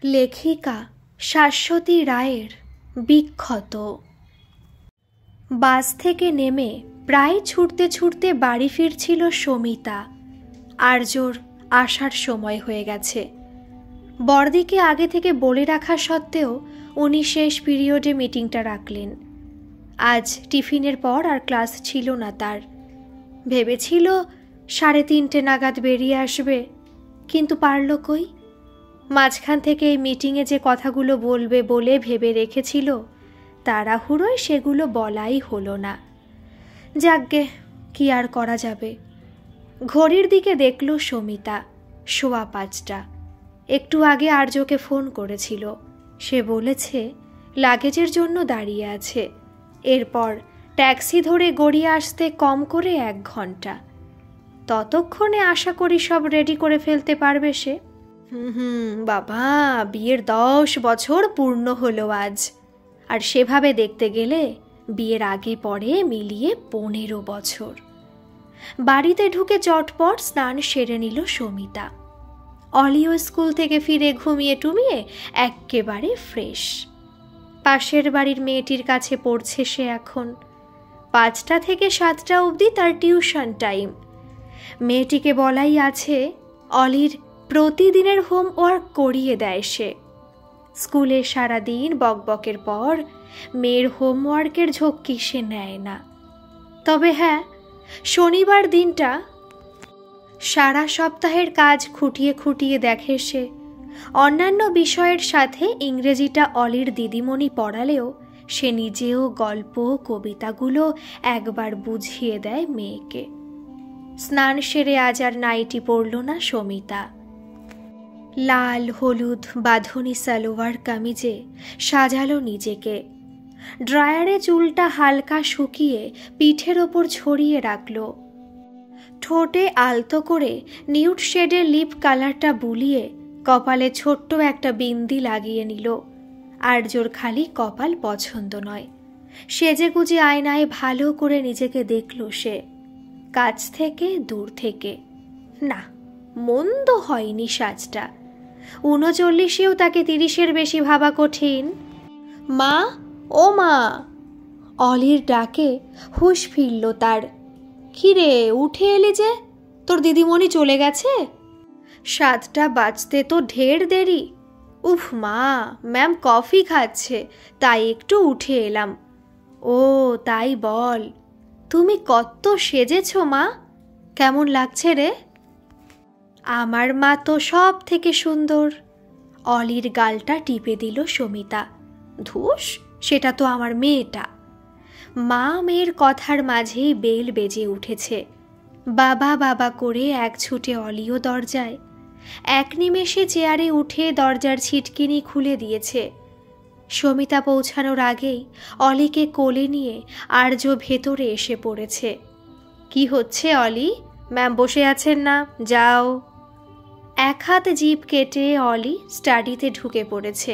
লেখিকা শাশ্বতী রায়ের বিখ্যাত। বাস থেকে নেমে প্রায় ছুটতে ছুটতে বাড়ি ফিরছিল সমিতা। আর্যর আসার সময় হয়ে গেছে। বড়দিকে আগে থেকে বলে রাখা সত্ত্বেও উনি শেষ পিরিয়ডে মিটিংটা রাখলেন। আজ টিফিনের পর আর ক্লাস ছিল না তার। ভেবেছিল 3:30 নাগাদ বেরিয়ে আসবে, কিন্তু পারল কই। মাঝখান থেকে এই মিটিংয়ে যে কথাগুলো বলবে বলে ভেবে রেখেছিল, তাড়াহুড়োয় সেগুলো বলাই হলো না। যাকগে, কি আর করা যাবে। ঘড়ির দিকে দেখল সমিতা 5:15। একটু আগে আর্যকে ফোন করেছিল। সে বলেছে লাগেজের জন্য দাঁড়িয়ে আছে, এরপর ট্যাক্সি ধরে গড়িয়ে আসতে কম করে 1 ঘন্টা। ততক্ষণে আশা করি সব রেডি করে ফেলতে পারবে সে। বাবা, বিয়ের 10 বছর পূর্ণ হলো আজ। আর সেভাবে দেখতে গেলে বিয়ের আগে পরে মিলিয়ে 15 বছর। বাড়িতে ঢুকে চটপট স্নান সেরে নিল সমিতা। অলিও স্কুল থেকে ফিরে ঘুমিয়ে টুমিয়ে এক্কেবারে ফ্রেশ। পাশের বাড়ির মেয়েটির কাছে পড়ছে সে এখন। 5টা থেকে 7টা অবধি তার টিউশন টাইম। মেয়েটিকে বলাই আছে অলির প্রতিদিনের হোমওয়ার্ক করিয়ে দেয় সে। স্কুলে সারাদিন বকবকের পর মেয়ের হোমওয়ার্কের ঝক্কি সে নেয় না। তবে হ্যাঁ, শনিবার দিনটা সারা সপ্তাহের কাজ খুঁটিয়ে খুঁটিয়ে দেখে সে। অন্যান্য বিষয়ের সাথে ইংরেজিটা অলির দিদিমণি পড়ালেও সে নিজেও গল্প কবিতাগুলো একবার বুঝিয়ে দেয় মেয়েকে। স্নান সেরে আজ আর নাইটি পরল না সমিতা। লাল হলুদ বাঁধনি সালোয়ার কামিজে সাজালো নিজেকে। ড্রায়ারে চুলটা হালকা শুকিয়ে পিঠের ওপর ছড়িয়ে রাখল। ঠোঁটে আলতো করে নিউড শেডের লিপ কালারটা বুলিয়ে কপালে ছোট্ট একটা বিন্দি লাগিয়ে নিল। আর্যর খালি কপাল পছন্দ নয়। সেজেগুজে আয়নায় ভালো করে নিজেকে দেখল সে, কাছ থেকে দূর থেকে। না, মন্দ হয়নি সাজটা। 39-এও তাকে 30-এর বেশি ভাবা কঠিন। মা, ও মা! অলির ডাকে হুঁশ ফিরল তার। কিরে, উঠে এলি যে? তোর দিদিমণি চলে গেছে? 7টা বাজতে তো ঢের দেরি। উফ মা, ম্যাম কফি খাচ্ছে, তাই একটু উঠে এলাম। ও তাই বল। তুমি কত সেজেছ মা, কেমন লাগছে রে? আমার মা তো সব থেকে সুন্দর। অলির গালটা টিপে দিল সমিতা। ধুস, সেটা তো আমার মেয়েটা। মা মেয়ের কথার মাঝেই বেল বেজে উঠেছে। বাবা বাবা করে এক ছুটে অলিও দরজায়। এক নিমেষে চেয়ারে উঠে দরজার ছিটকিনি খুলে দিয়েছে। সমিতা পৌঁছানোর আগেই অলিকে কোলে নিয়ে আর্য ভেতরে এসে পড়েছে। কি হচ্ছে অলি? ম্যাম বসে আছেন না, যাও। এক হাত জিভ কেটে অলি স্টাডিতে ঢুকে পড়েছে।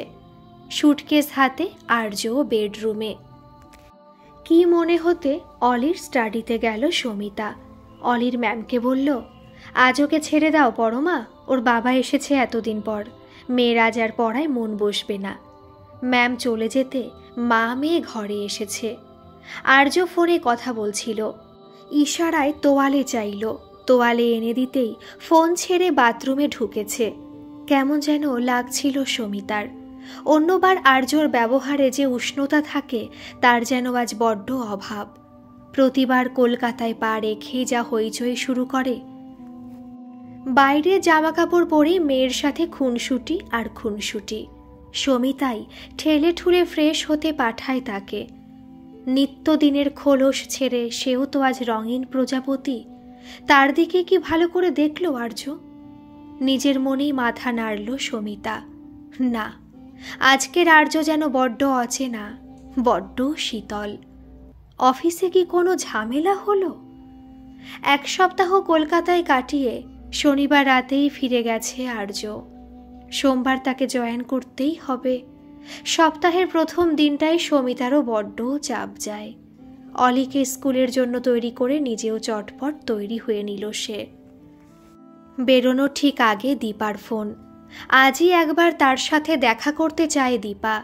সুটকেস হাতে আর্য বেডরুমে। কি মনে হতে অলির স্টাডিতে গেল সমিতা। অলির ম্যামকে বলল, আজ ওকে ছেড়ে দাও পরমা, ওর বাবা এসেছে এতদিন পর, মেয়ের আজ আর পড়ায় মন বসবে না। ম্যাম চলে যেতে মা মেয়ে ঘরে এসেছে। আর্য ফোনে কথা বলছিল। ইশারায় তোয়ালে চাইল। তোয়ালে এনে দিতেই ফোন ছেড়ে বাথরুমে ঢুকেছে। কেমন যেন লাগছিল সমিতার। অন্যবার আর্যর ব্যবহারে যে উষ্ণতা থাকে তার যেন আজ বড্ড অভাব। প্রতিবার কলকাতায় পা রেখে যা হইচই শুরু করে। বাইরে জামাকাপড় পরে মেয়ের সাথে খুনসুটি আর খুনসুটি। সমিতাই ঠেলে ঠুলে ফ্রেশ হতে পাঠায় তাকে। নিত্যদিনের খোলস ছেড়ে সেও তো আজ রঙিন প্রজাপতি। তার দিকে কি ভালো করে দেখল আর্য? নিজের মনেই মাথা নাড়ল সমিতা। না, আজকের আর্য যেন বড্ড অচেনা, বড্ড শীতল। অফিসে কি কোনো ঝামেলা হলো? 1 সপ্তাহ কলকাতায় কাটিয়ে শনিবার রাতেই ফিরে গেছে আর্য। সোমবার তাকে জয়েন করতেই হবে। সপ্তাহের প্রথম দিনটাই সমিতারও বড্ড চাপ যায়। অলিকে স্কুলের জন্য তৈরি করে নিজেও চটপট তৈরি হয়ে নিল সে। বেরোনো ঠিক আগে দীপার ফোন। আজই একবার তার সাথে দেখা করতে চায় দীপা।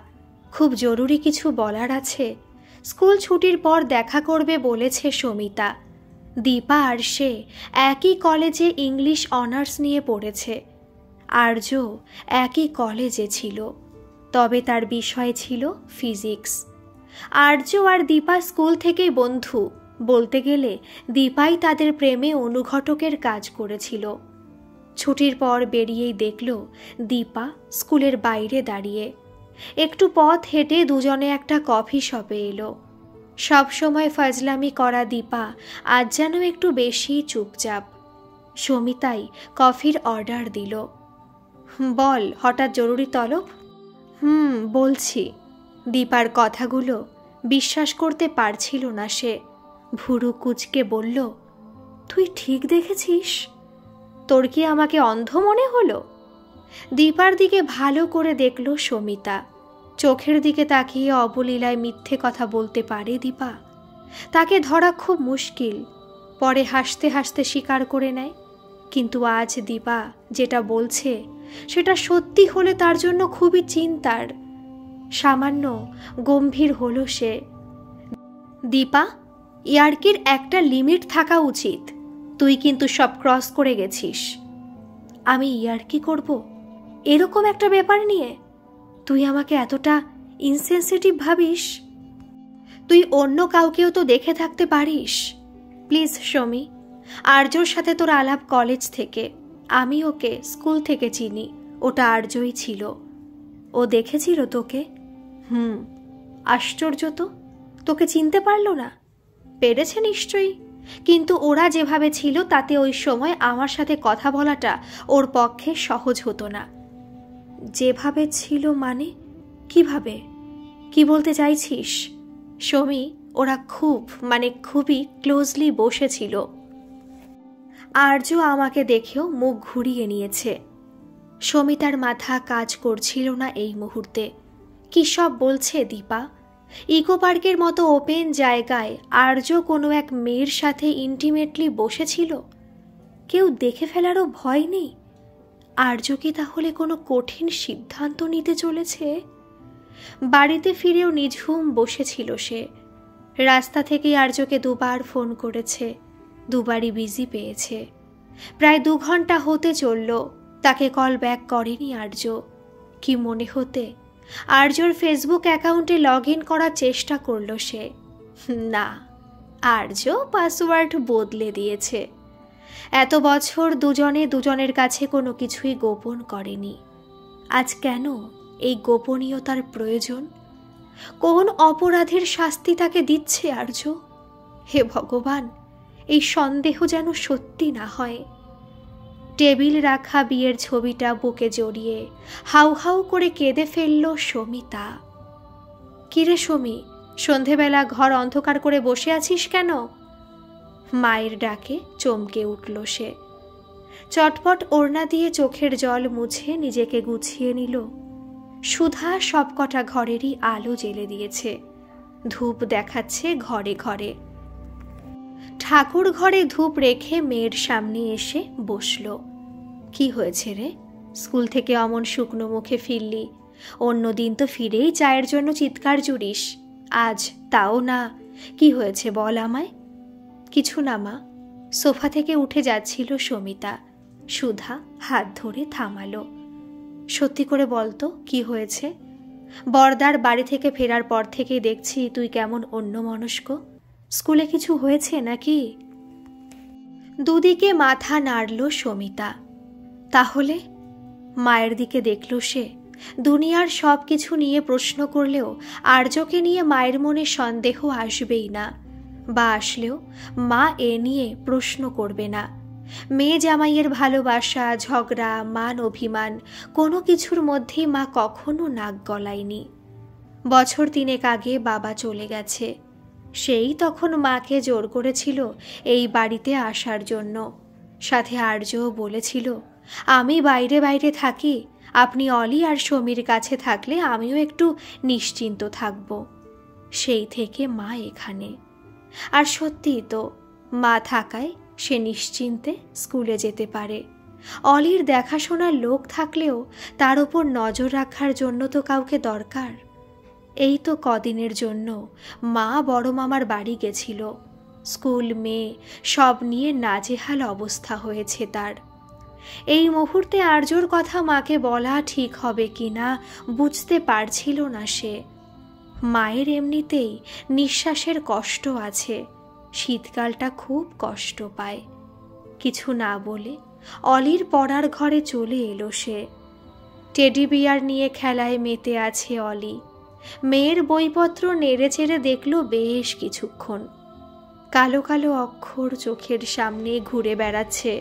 খুব জরুরি কিছু বলার আছে। স্কুল ছুটির পর দেখা করবে বলেছে সমিতা। দীপা আর সে একই কলেজে ইংলিশ অনার্স নিয়ে পড়েছে। আর্য একই কলেজে ছিল, তবে তার বিষয় ছিল ফিজিক্স। আর্য আর দীপা স্কুল থেকেই বন্ধু। বলতে গেলে দীপাই তাদের প্রেমে অনুঘটকের কাজ করেছিল। ছুটির পর বেরিয়েই দেখল দীপা স্কুলের বাইরে দাঁড়িয়ে। একটু পথ হেঁটে দুজনে একটা কফি শপে এলো। সবসময় ফাজলামি করা দীপা আজ যেন একটু বেশি চুপচাপ। সমিতাই কফির অর্ডার দিল। বল, হঠাৎ জরুরি তলব? বলছি। দীপার কথাগুলো বিশ্বাস করতে পারছিল না সে। ভুরু কুঁচকে বলল, তুই ঠিক দেখেছিস? তোর কি আমাকে অন্ধ মনে হলো? দীপার দিকে ভালো করে দেখল সমিতা। চোখের দিকে তাকিয়ে অবলীলায় মিথ্যে কথা বলতে পারে দীপা? তাকে ধরা খুব মুশকিল। পরে হাসতে হাসতে স্বীকার করে নেয়। কিন্তু আজ দীপা যেটা বলছে সেটা সত্যি হলে তার জন্য খুবই চিন্তার। সামান্য গম্ভীর হলো সে। দীপা, ইয়ার্কির একটা লিমিট থাকা উচিত। তুই কিন্তু সব ক্রস করে গেছিস। আমি ইয়ার্কি করব এরকম একটা ব্যাপার নিয়ে? তুই আমাকে এতটা ইনসেনসিটিভ ভাবিস? তুই অন্য কাউকেও তো দেখে থাকতে পারিস। প্লিজ সমী, আর্যর সাথে তোর আলাপ কলেজ থেকে। আমি ওকে স্কুল থেকে চিনি। ওটা আর্যই ছিল। ও দেখেছিল তোকে? আশ্চর্য তো, তোকে চিনতে পারলো না? পেরেছে নিশ্চয়ই, কিন্তু ওরা যেভাবে ছিল তাতে ওই সময় আমার সাথে কথা বলাটা ওর পক্ষে সহজ হতো না। যেভাবে ছিল মানে? কিভাবে? কি বলতে চাইছিস? সমী, ওরা খুবই ক্লোজলি বসেছিল। আর্য আমাকে দেখেও মুখ ঘুরিয়ে নিয়েছে। সমিতার মাথা কাজ করছিল না এই মুহূর্তে। কি সব বলছে দীপা? ইকো পার্কের মতো ওপেন জায়গায় আর্য কোনো এক মেয়ের সাথে ইন্টিমেটলি বসেছিল। কেউ দেখে ফেলারও ভয় নেই। আর্য কি তাহলে কোনো কঠিন সিদ্ধান্ত নিতে চলেছে? বাড়িতে ফিরেও নিঝুম বসেছিল সে। রাস্তা থেকে আর্যকে দুবার ফোন করেছে, দুবারই বিজি পেয়েছে। প্রায় 2 ঘন্টা হতে চলল, তাকে কল ব্যাক করেনি আর্য। কি মনে হতে আর্যর ফেসবুক অ্যাকাউন্টে লগ ইন করার চেষ্টা করল সে। না, আর্য পাসওয়ার্ড বদলে দিয়েছে। এত বছর দুজনের কাছে কোনো কিছুই গোপন করেনি। আজ কেন এই গোপনীয়তার প্রয়োজন? কোন অপরাধের শাস্তি তাকে দিচ্ছে আর্য? হে ভগবান, এই সন্দেহ যেন সত্যি না হয়। টেবিল রাখা বিয়ের ছবিটা বুকে জড়িয়ে হাউ হাউ করে কেঁদে ফেলল সমিতা। কিরে সমী, সন্ধেবেলা ঘর অন্ধকার করে বসে আছিস কেন? মায়ের ডাকে চমকে উঠল সে। চটপট ওড়না দিয়ে চোখের জল মুছে নিজেকে গুছিয়ে নিল। সুধা সবকটা ঘরেরই আলো জ্বেলে দিয়েছে। ধূপ দেখাচ্ছে ঘরে ঘরে। ঠাকুর ঘরে ধূপ রেখে মেয়ের সামনে এসে বসল। কি হয়েছে রে? স্কুল থেকে অমন শুকনো মুখে ফিরলি। অন্যদিন তো ফিরেই চায়ের জন্য চিৎকার জুড়িস, আজ তাও না। কি হয়েছে বল আমায়। কিছু না মা। সোফা থেকে উঠে যাচ্ছিল সমিতা। সুধা হাত ধরে থামালো। সত্যি করে বলতো কি হয়েছে? বরদার বাড়ি থেকে ফেরার পর থেকেই দেখছি তুই কেমন অন্যমনস্ক। স্কুলে কিছু হয়েছে নাকি? দুদিকে মাথা নাড়ল সমিতা। তাহলে? মায়ের দিকে দেখল সে। দুনিয়ার সব কিছু নিয়ে প্রশ্ন করলেও আর্যকে নিয়ে মায়ের মনে সন্দেহ আসবেই না, বা আসলেও মা এ নিয়ে প্রশ্ন করবে না। মেয়ে জামাইয়ের ভালোবাসা, ঝগড়া, মান অভিমান কোনো কিছুর মধ্যেই মা কখনো নাক গলায়নি। বছর 3 আগে বাবা চলে গেছে। সেই তখন মাকে জোর করেছিল এই বাড়িতে আসার জন্য। সাথে আর্যও বলেছিল, আমি বাইরে বাইরে থাকি, আপনি অলি আর সমীর কাছে থাকলে আমিও একটু নিশ্চিন্ত থাকব। সেই থেকে মা এখানে। আর সত্যিই তো, মা থাকায় সে নিশ্চিন্তে স্কুলে যেতে পারে। অলির দেখাশোনার লোক থাকলেও তার ওপর নজর রাখার জন্য তো কাউকে দরকার। এই তো কদিনের জন্য মা বড় মামার বাড়ি গেছিল। স্কুল, মেয়ে সব নিয়ে নাজেহাল অবস্থা হয়েছে তার। এই মুহূর্তে আর্যর কথা মাকে বলা ঠিক হবে কিনা বুঝতে পারছিল না সে। মায়ের এমনিতেই নিঃশ্বাসের কষ্ট আছে, শীতকালটা খুব কষ্ট পায়। কিছু না বলে অলির পড়ার ঘরে চলে এলো সে। টেডি বিয়ার নিয়ে খেলায় মেতে আছে অলি। মেয়ের বইপত্র নেড়ে চেড়ে দেখল বেশ কিছুক্ষণ। কালো কালো অক্ষর চোখের সামনে ঘুরে বেড়াচ্ছে,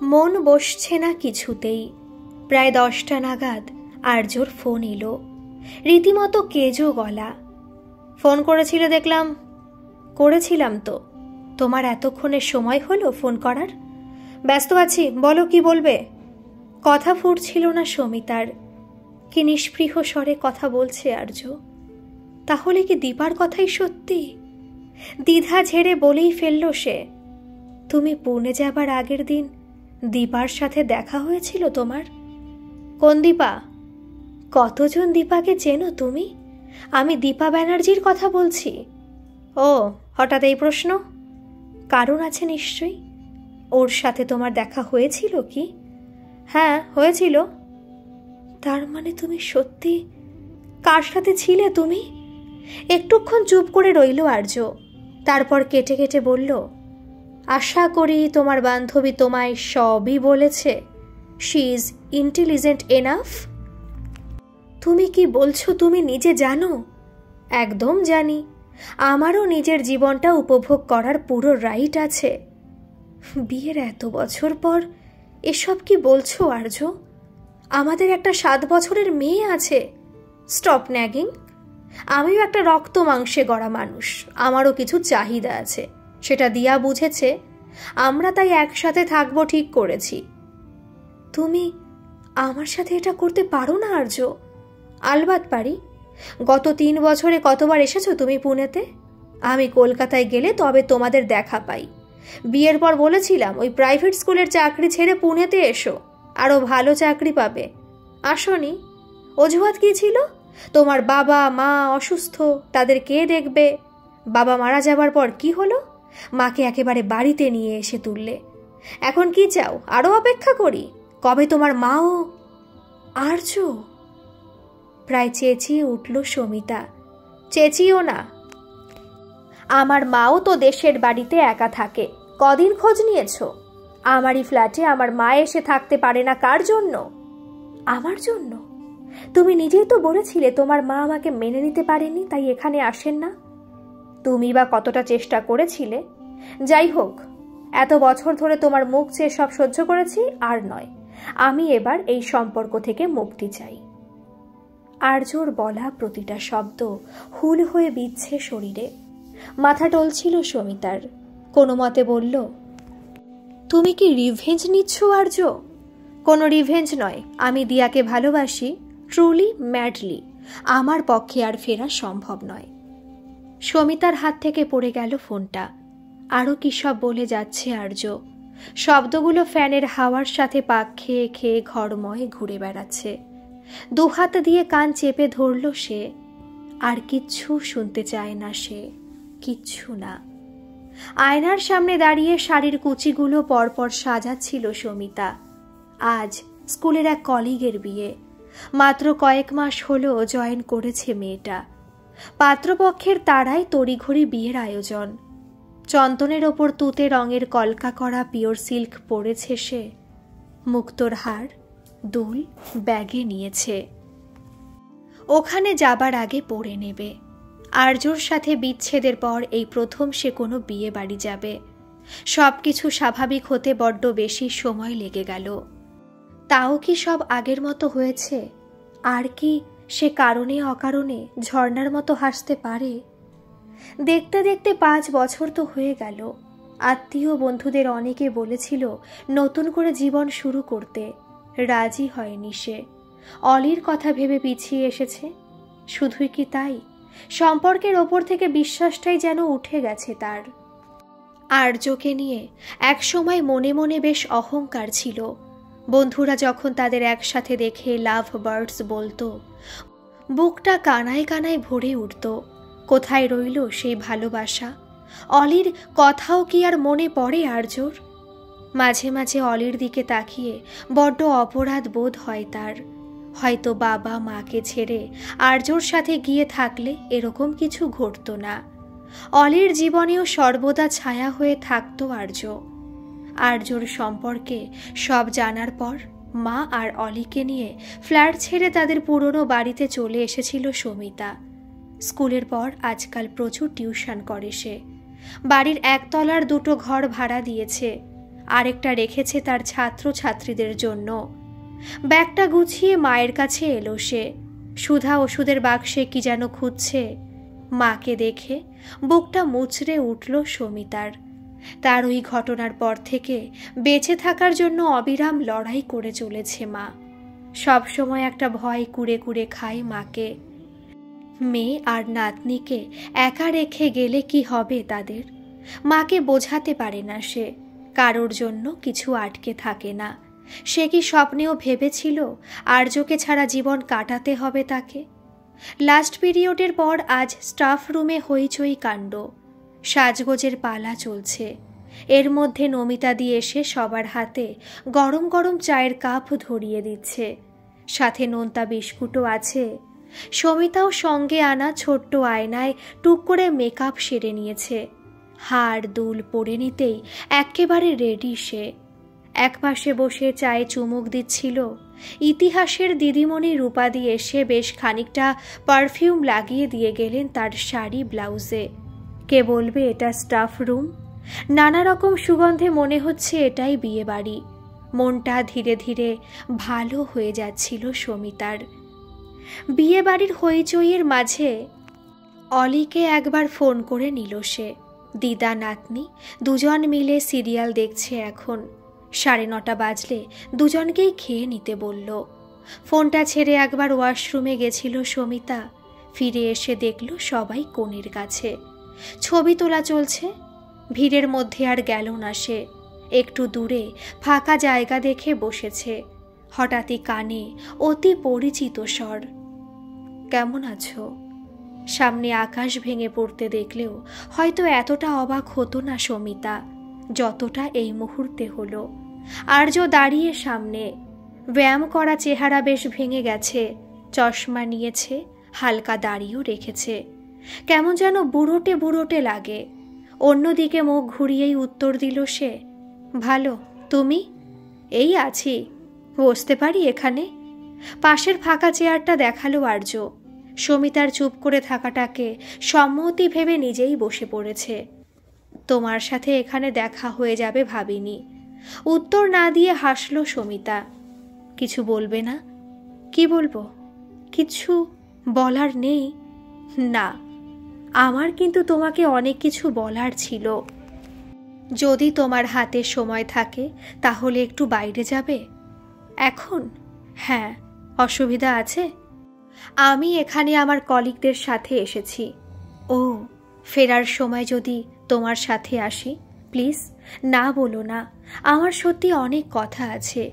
মন বসছে না কিছুতেই। প্রায় 10টা নাগাদ আর্যর ফোন এলো, রীতিমতো কেজো গলা। ফোন করেছিলে দেখলাম। করেছিলাম তো। তোমার এতক্ষণের সময় হলো ফোন করার? ব্যস্ত আছি, বলো কি বলবে। কথা ফুটছিল না সমিতার। কি নিষ্পৃহ স্বরে কথা বলছে আর্য। তাহলে কি দীপার কথাই সত্যি? দ্বিধা ঝেড়ে বলেই ফেলল সে, তুমি পুনে যাবার আগের দিন দীপার সাথে দেখা হয়েছিল তোমার? কোন দীপা? কতজন দীপাকে চেনো তুমি? আমি দীপা ব্যানার্জির কথা বলছি। ও, হঠাৎ এই প্রশ্ন? কারণ আছে নিশ্চয়ই। ওর সাথে তোমার দেখা হয়েছিল কি? হ্যাঁ, হয়েছিল। তার মানে তুমি সত্যি? কার সাথে ছিলে তুমি? একটুক্ষণ চুপ করে রইল আর্য, তারপর কেটে কেটে বলল, আশা করি তোমার বান্ধবী তোমায় সবই বলেছে। She is intelligent enough. তুমি কি বলছো তুমি নিজে জানো? একদম জানি। আমারও নিজের জীবনটা উপভোগ করার পুরো রাইট আছে। বিয়ের এত বছর পর এসব কি বলছো আর্য? আমাদের একটা 7 বছরের মেয়ে আছে। Stop nagging. আমিও একটা রক্ত মাংসে গড়া মানুষ, আমারও কিছু চাহিদা আছে, সেটা দিয়া বুঝেছে। আমরা তাই একসাথে থাকবো ঠিক করেছি। তুমি আমার সাথে এটা করতে পারো না আর্য? আলবাত পারি। গত 3 বছরে কতবার এসেছো তুমি পুনেতে? আমি কলকাতায় গেলে তবে তোমাদের দেখা পাই। বিয়ের পর বলেছিলাম ওই প্রাইভেট স্কুলের চাকরি ছেড়ে পুনেতে এসো, আরও ভালো চাকরি পাবে। আসনি। অজুহাত কি ছিল? তোমার বাবা মা অসুস্থ, তাদের কে দেখবে? বাবা মারা যাবার পর কি হলো? মাকে একেবারে বাড়িতে নিয়ে এসে তুললে। এখন কি চাও? আরও অপেক্ষা করি? কবে তোমার মাও? আর্য, প্রায় চেঁচিয়ে উঠল সমিতা। চেঁচিও না। আমার মাও তো দেশের বাড়িতে একা থাকে। কদিন খোঁজ নিয়েছ? আমারই ফ্ল্যাটে আমার মা এসে থাকতে পারে না কার জন্য? আমার জন্য? তুমি নিজেই তো বলেছিলে তোমার মা আমাকে মেনে নিতে পারেনি, তাই এখানে আসেন না। তুমি বা কতটা চেষ্টা করেছিলে? যাই হোক, এত বছর ধরে তোমার মুখ চেয়ে সব সহ্য করেছি, আর নয়। আমি এবার এই সম্পর্ক থেকে মুক্তি চাই। আর্যর বলা প্রতিটা শব্দ হুল হয়ে বিচ্ছে শরীরে। মাথা টলছিল সমিতার। কোনো মতে বলল, তুমি কি রিভেঞ্জ নিচ্ছ আর্য? কোনো রিভেঞ্জ নয়। আমি দিয়াকে ভালোবাসি, ট্রুলি, ম্যাডলি। আমার পক্ষে আর ফেরা সম্ভব নয়। সমিতার হাত থেকে পড়ে গেল ফোনটা। আরও কি সব বলে যাচ্ছে আর্য। শব্দগুলো ফ্যানের হাওয়ার সাথে পাক খেয়ে খেয়ে ঘরময় ঘুরে বেড়াচ্ছে। দুহাত দিয়ে কান চেপে ধরল সে। আর কিচ্ছু শুনতে চায় না সে, কিচ্ছু না। আয়নার সামনে দাঁড়িয়ে শাড়ির কুচিগুলো পরপর সাজাচ্ছিল সমিতা। আজ স্কুলের এক কলিগের বিয়ে। মাত্র কয়েক মাস হলো জয়েন করেছে মেয়েটা। পাত্রপক্ষের তারাই তড়িঘড়ি বিয়ের আয়োজন। চন্দনের ওপর তুতে রঙের কলকা করা পিওর সিল্ক পরেছে সে। মুক্তোর হার, দুল ব্যাগে নিয়েছে। ওখানে যাবার আগে পরে নেবে। আর্যর সাথে বিচ্ছেদের পর এই প্রথম সে কোনো বিয়ে বাড়ি যাবে। সব কিছু স্বাভাবিক হতে বড্ড বেশি সময় লেগে গেল। তাও কি সব আগের মতো হয়েছে? আর কি সে কারণে অকারণে ঝর্ণার মতো হাসতে পারে? দেখতে দেখতে 5 বছর তো হয়ে গেল। আত্মীয় বন্ধুদের অনেকে বলেছিল নতুন করে জীবন শুরু করতে। রাজি হয়নি সে। অলির কথা ভেবে পিছিয়ে এসেছে। শুধুই কি তাই? সম্পর্কের ওপর থেকে বিশ্বাসটাই যেন উঠে গেছে তার। আর্যকে নিয়ে এক সময় মনে মনে বেশ অহংকার ছিল। বন্ধুরা যখন তাদের একসাথে দেখে লাভ বার্ডস বলতো, বুকটা কানায় কানায় ভরে উঠত। কোথায় রইল সেই ভালোবাসা? অলির কথাও কি আর মনে পড়ে আর্যর? মাঝে মাঝে অলির দিকে তাকিয়ে বড্ড অপরাধ বোধ হয় তার। হয়তো বাবা মাকে ছেড়ে আর্যর সাথে গিয়ে থাকলে এরকম কিছু ঘটত না। অলির জীবনেও সর্বদা ছায়া হয়ে থাকত আর্য। আর্যর সম্পর্কে সব জানার পর মা আর অলিকে নিয়ে ফ্ল্যাট ছেড়ে তাদের পুরনো বাড়িতে চলে এসেছিল সমিতা। স্কুলের পর আজকাল প্রচুর টিউশন করে সে। বাড়ির একতলার 2টো ঘর ভাড়া দিয়েছে, আরেকটা রেখেছে তার ছাত্রছাত্রীদের জন্য। ব্যাগটা গুছিয়ে মায়ের কাছে এলো সে। সুধা ওষুধের বাক্সে কি যেন খুঁজছে। মাকে দেখে বুকটা মুচড়ে উঠল সমিতার। তার ওই ঘটনার পর থেকে বেঁচে থাকার জন্য অবিরাম লড়াই করে চলেছে মা। সবসময় একটা ভয় কুড়ে কুড়ে খায় মাকে। মেয়ে আর নাতনিকে একা রেখে গেলে কি হবে তাদের? মাকে বোঝাতে পারে না সে। কারোর জন্য কিছু আটকে থাকে না। সে কি স্বপ্নেও ভেবেছিল আর্যকে ছাড়া জীবন কাটাতে হবে তাকে? লাস্ট পিরিয়ডের পর আজ স্টাফ রুমে হইচই কাণ্ড। সাজগোজের পালা চলছে। এর মধ্যে নমিতা দিয়ে এসে সবার হাতে গরম গরম চায়ের কাপ ধরিয়ে দিচ্ছে। সাথে নোনতা বিস্কুটও আছে। সমিতাও সঙ্গে আনা ছোট্ট আয়নায় টুক করে মেকআপ সেরে নিয়েছে। হাড় দুল পরে নিতেই একেবারে রেডি সে। একপাশে বসে চায়ে চুমুক দিচ্ছিল ইতিহাসের দিদিমণি রূপাদি। এসে বেশ খানিকটা পারফিউম লাগিয়ে দিয়ে গেলেন তার শাড়ি ব্লাউজে। কে বলবে এটা স্টাফ রুম? নানা রকম সুগন্ধে মনে হচ্ছে এটাই বিয়ে বাড়ি। মনটা ধীরে ধীরে ভালো হয়ে যাচ্ছিল সমিতার। বিয়ে বাড়ির হইচইয়ের মাঝে অলিকে একবার ফোন করে নিল সে। দিদা নাতনি দুজন মিলে সিরিয়াল দেখছে এখন। 9:30 বাজলে দুজনকেই খেয়ে নিতে বলল। ফোনটা ছেড়ে একবার ওয়াশরুমে গেছিল সমিতা। ফিরে এসে দেখল সবাই কোণের কাছে ছবি তোলা চলছে। ভিড়ের মধ্যে আর গেল না সে। একটু দূরে ফাঁকা জায়গা দেখে বসেছে। হঠাৎই কানে অতি পরিচিত স্বর, কেমন আছো? সামনে আকাশ ভেঙে পড়তে দেখলেও হয়তো এতটা অবাক হতো না সমিতা যতটা এই মুহূর্তে হলো। আর্য দাঁড়িয়ে সামনে। ব্যায়াম করা চেহারা বেশ ভেঙে গেছে। চশমা নিয়েছে, হালকা দাড়িও রেখেছে। কেমন যেন বুড়োটে বুড়োটে লাগে। অন্যদিকে মুখ ঘুরিয়েই উত্তর দিল সে, ভালো, তুমি? এই আছি, বসতে পারি এখানে? পাশের ফাঁকা চেয়ারটা দেখালো আর্য। সমিতার চুপ করে থাকাটাকে সম্মতি ভেবে নিজেই বসে পড়েছে। তোমার সাথে এখানে দেখা হয়ে যাবে ভাবিনি। উত্তর না দিয়ে হাসল সমিতা। কিছু বলবে না? কি বলবো? কিছু বলার নেই? না, আমার কিন্তু তোমাকে অনেক কিছু বলার ছিল। যদি তোমার হাতে সময় থাকে তাহলে একটু বাইরে যাবে? এখন? হ্যাঁ, অসুবিধা আছে? আমি এখানে আমার কলিগদের সাথে এসেছি। ও, ফেরার সময় যদি তোমার সাথে আসি? প্লিজ না বলো না, আমার সত্যি অনেক কথা আছে।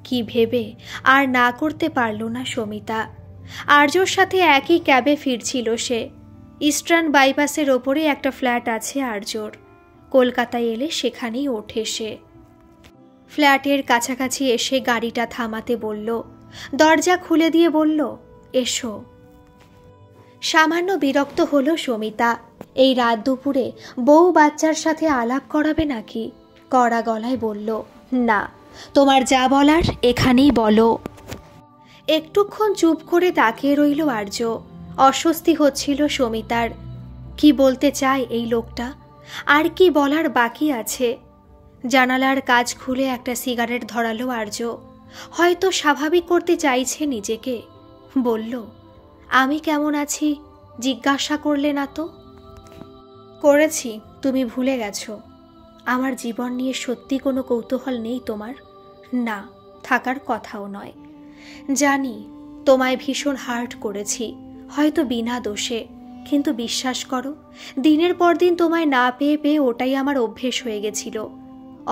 কি ভেবে আর না করতে পারল না সমিতা। আর্যর সাথে একই ক্যাবে ফিরছিল সে। ইস্টার্ন বাইপাসের ওপরে একটা ফ্ল্যাট আছে আর্যর। কলকাতায় এলে সেখানেই ওঠে সে। ফ্ল্যাটের কাছাকাছি এসে গাড়িটা থামাতে বলল। দরজা খুলে দিয়ে বলল, এসো। সামান্য বিরক্ত হলো সমিতা। এই রাত দুপুরে বউ বাচ্চার সাথে আলাপ করাবে নাকি? কড়া গলায় বলল, না, তোমার যা বলার এখানেই বলো। একটুক্ষণ চুপ করে তাকিয়ে রইল আর্য। অস্বস্তি হচ্ছিল সমিতার। কি বলতে চায় এই লোকটা? আর কি বলার বাকি আছে? জানালার কাঁচ খুলে একটা সিগারেট ধরালো আর্য। হয়তো স্বাভাবিক করতে চাইছে নিজেকে। বলল, আমি কেমন আছি জিজ্ঞাসা করলে না তো? করেছি, তুমি ভুলে গেছো। আমার জীবন নিয়ে সত্যি কোনো কৌতূহল নেই তোমার? না, থাকার কথাও নয়। জানি তোমায় ভীষণ হার্ট করেছি, হয়তো বিনা দোষে, কিন্তু বিশ্বাস করো, দিনের পর দিন তোমায় না পেয়ে পেয়ে ওটাই আমার অভ্যেস হয়ে গেছিল।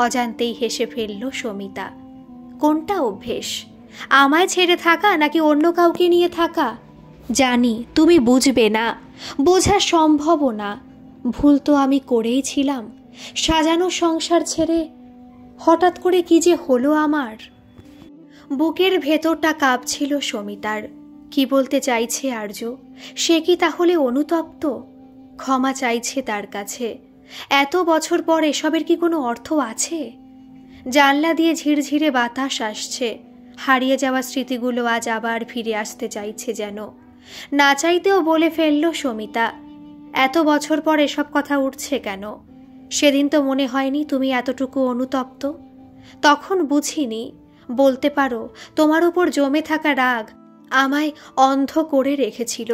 অজান্তেই হেসে ফেলল সমিতা। কোনটা অভ্যেস? আমায় ছেড়ে থাকা নাকি অন্য কাউকে নিয়ে থাকা? জানি তুমি বুঝবে না, বোঝা সম্ভবও না। ভুল তো আমি করেই ছিলাম। সাজানো সংসার ছেড়ে হঠাৎ করে কি যে হলো আমার। বুকের ভেতরটা কাঁপছিল সমিতার। কি বলতে চাইছে আর্য? সে কি তাহলে অনুতপ্ত? ক্ষমা চাইছে তার কাছে? এত বছর পর এসবের কি কোনো অর্থ আছে? জানলা দিয়ে ঝিরঝিরে বাতাস আসছে। হারিয়ে যাওয়া স্মৃতিগুলো আজ আবার ফিরে আসতে চাইছে যেন। না চাইতেও বলে ফেলল সমিতা, এত বছর পর এসব কথা উঠছে কেন? সেদিন তো মনে হয়নি তুমি এতটুকু অনুতপ্ত। তখন বুঝিনি। বলতে পারো তোমার উপর জমে থাকা রাগ আমায় অন্ধ করে রেখেছিল।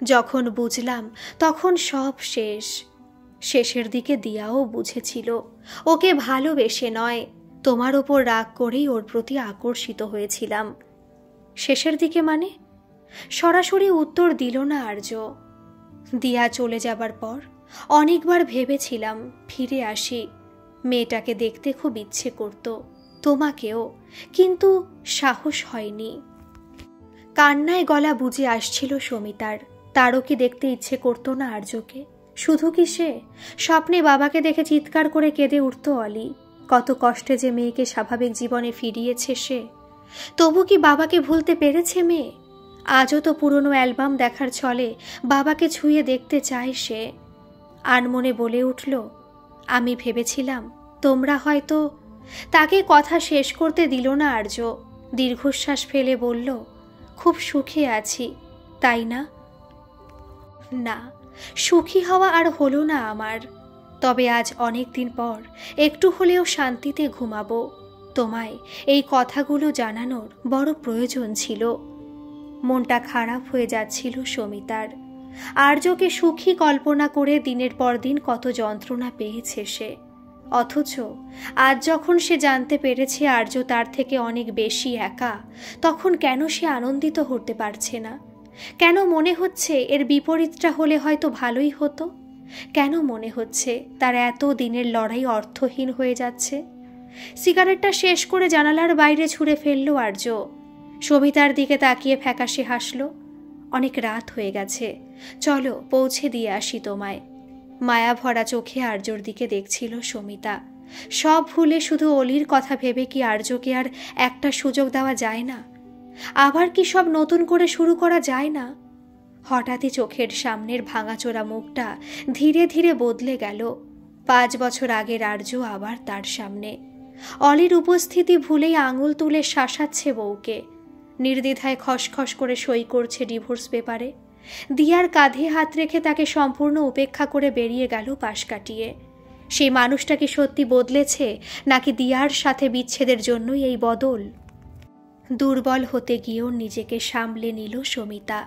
যখন বুঝলাম তখন সব শেষ। শেষের দিকে দিয়াও বুঝেছিল ওকে ভালোবেসে নয়, তোমার ওপর রাগ করেই ওর প্রতি আকর্ষিত হয়েছিলাম। শেষের দিকে মানে? সরাসরি উত্তর দিল না আর্য। দিয়া চলে যাবার পর অনেকবার ভেবেছিলাম ফিরে আসি। মেয়েটাকে দেখতে খুব ইচ্ছে করত, তোমাকেও, কিন্তু সাহস হয়নি। কান্নায় গলা বুঝে আসছিল সমিতার। তারও কি দেখতে ইচ্ছে করতো না আর্যকে? শুধু কি সে? স্বপ্নে বাবাকে দেখে চিৎকার করে কেঁদে উঠত অলি। কত কষ্টে যে মেয়েকে স্বাভাবিক জীবনে ফিরিয়েছে সে। তবু কি বাবাকে ভুলতে পেরেছে মেয়ে? আজও তো পুরনো অ্যালবাম দেখার ছলে বাবাকে ছুঁয়ে দেখতে চায় সে। আনমনে বলে উঠল, আমি ভেবেছিলাম তোমরা হয়তো। তাকে কথা শেষ করতে দিল না আর্য। দীর্ঘশ্বাস ফেলে বলল, খুব সুখে আছি, তাই না? না, সুখী হওয়া আর হলো না আমার। তবে আজ অনেক দিন পর একটু হলেও শান্তিতে ঘুমাবো। তোমায় এই কথাগুলো জানানোর বড় প্রয়োজন ছিল। মনটা খারাপ হয়ে যাচ্ছিল সমিতার। আর্যকে সুখী কল্পনা করে দিনের পর দিন কত যন্ত্রণা পেয়েছে সে। অথচ আজ যখন সে জানতে পেরেছে আর্য তার থেকে অনেক বেশি একা, তখন কেন সে আনন্দিত হতে পারছে না? কেন মনে হচ্ছে এর বিপরীতটা হলে হয়তো ভালোই হতো? কেন মনে হচ্ছে তার এত দিনের লড়াই অর্থহীন হয়ে যাচ্ছে? সিগারেটটা শেষ করে জানালার বাইরে ছুঁড়ে ফেলল আর্য। সমিতার দিকে তাকিয়ে ফ্যাকাশে হাসল। অনেক রাত হয়ে গেছে, চলো পৌঁছে দিয়ে আসি তোমায়। মায়া ভরা চোখে আর্যর দিকে দেখছিল সমিতা। সব ভুলে শুধু অলির কথা ভেবে কি আর্যকে আর একটা সুযোগ দেওয়া যায় না? আবার কি সব নতুন করে শুরু করা যায় না? হঠাৎই চোখের সামনের ভাঙাচোরা মুখটা ধীরে ধীরে বদলে গেল। 5 বছর আগের আর্য আবার তার সামনে। অলির উপস্থিতি ভুলেই আঙুল তুলে শাসাচ্ছে বউকে। নির্দ্বিধায় খসখস করে সই করছে ডিভোর্স পেপারে। দিয়ার কাঁধে হাত রেখে তাকে সম্পূর্ণ উপেক্ষা করে বেরিয়ে গেল পাশ কাটিয়ে। সেই মানুষটা কি সত্যি বদলেছে, নাকি দিয়ার সাথে বিচ্ছেদের জন্যই এই বদল? দুর্বল হতে গিয়েও নিজেকে সামলে নিল সমিতা।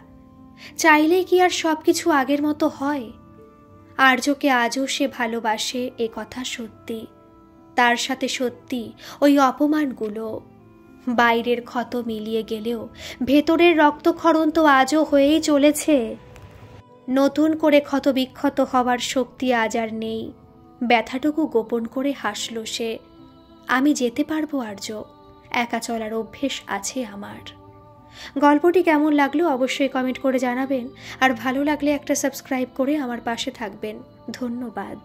চাইলে কি আর সবকিছু আগের মতো হয়? আর্যকে আজও সে ভালোবাসে, এ কথা সত্যি। তার সাথে সত্যি ওই অপমানগুলো। বাইরের ক্ষত মিলিয়ে গেলেও ভেতরের রক্তক্ষরণ তো আজও হয়েই চলেছে। নতুন করে ক্ষত বিক্ষত হওয়ার শক্তি আজ আর নেই। ব্যথাটুকু গোপন করে হাসল সে। আমি যেতে পারবো আর্য, একা চলার অভ্যেস আছে আমার। গল্পটি কেমন লাগলো অবশ্যই কমেন্ট করে জানাবেন। আর ভালো লাগলে একটা সাবস্ক্রাইব করে আমার পাশে থাকবেন। ধন্যবাদ।